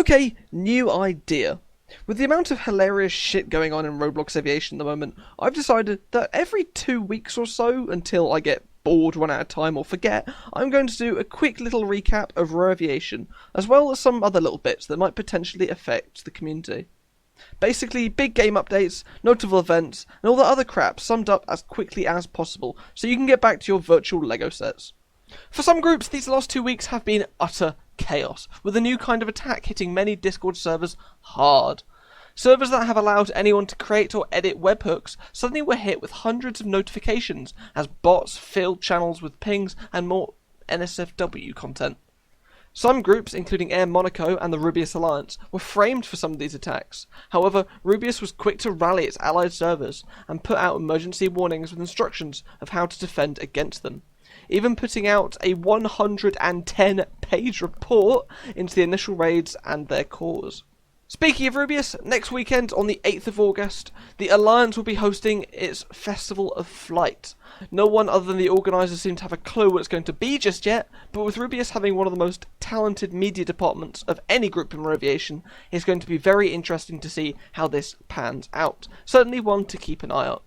Okay, new idea. With the amount of hilarious shit going on in Roblox Aviation at the moment, I've decided that every 2 weeks or so, until I get bored, run out of time, or forget, I'm going to do a quick little recap of RoAviation, as well as some other little bits that might potentially affect the community. Basically, big game updates, notable events, and all the other crap summed up as quickly as possible, so you can get back to your virtual LEGO sets. For some groups, these last 2 weeks have been utter chaos, with a new kind of attack hitting many Discord servers hard. Servers that have allowed anyone to create or edit webhooks suddenly were hit with hundreds of notifications as bots filled channels with pings and more NSFW content. Some groups, including Air Monaco and the Rubius Alliance, were framed for some of these attacks. However, Rubius was quick to rally its allied servers and put out emergency warnings with instructions of how to defend against them, even putting out a 110-page report into the initial raids and their cause. Speaking of Rubius, next weekend on the 8th of August, the Alliance will be hosting its Festival of Flight. No one other than the organisers seem to have a clue what it's going to be just yet, but with Rubius having one of the most talented media departments of any group in RoAviation, it's going to be very interesting to see how this pans out. Certainly one to keep an eye on.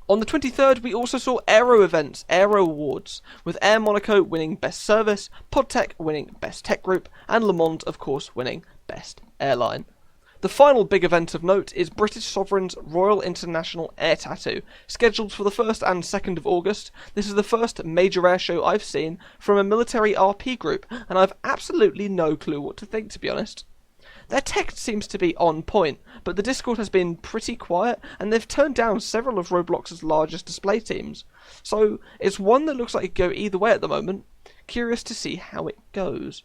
On the 23rd, we also saw Aero events, Aero Awards, with Air Monaco winning Best Service, PodTech winning Best Tech Group, and Le Monde, of course, winning Best Airline. The final big event of note is British Sovereign's Royal International Air Tattoo, scheduled for the 1st and 2nd of August. This is the first major air show I've seen from a military RP group, and I've absolutely no clue what to think, to be honest. Their tech seems to be on point, but the Discord has been pretty quiet, and they've turned down several of Roblox's largest display teams. So it's one that looks like it could go either way at the moment. Curious to see how it goes.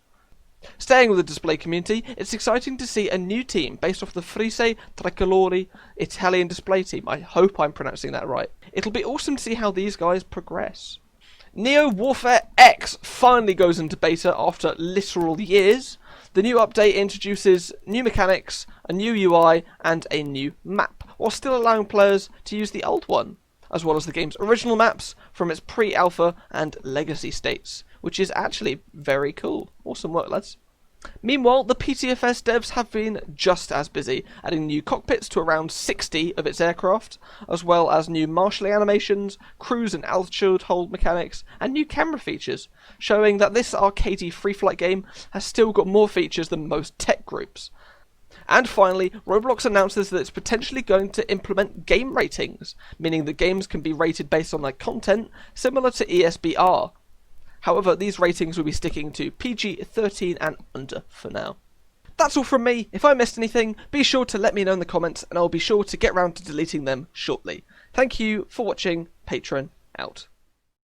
Staying with the display community, it's exciting to see a new team based off the Frise Tricolori Italian display team. I hope I'm pronouncing that right. It'll be awesome to see how these guys progress. Neo Warfare X finally goes into beta after literal years. The new update introduces new mechanics, a new UI, and a new map, while still allowing players to use the old one, as well as the game's original maps from its pre-alpha and legacy states, which is actually very cool. Awesome work, lads. Meanwhile, the PCFS devs have been just as busy, adding new cockpits to around 60 of its aircraft, as well as new marshalling animations, cruise and altitude hold mechanics, and new camera features, showing that this arcadey free-flight game has still got more features than most tech groups. And finally, Roblox announces that it's potentially going to implement game ratings, meaning that games can be rated based on their content, similar to ESBR. However, these ratings will be sticking to PG-13 and under for now. That's all from me. If I missed anything, be sure to let me know in the comments, and I'll be sure to get round to deleting them shortly. Thank you for watching. Patron out.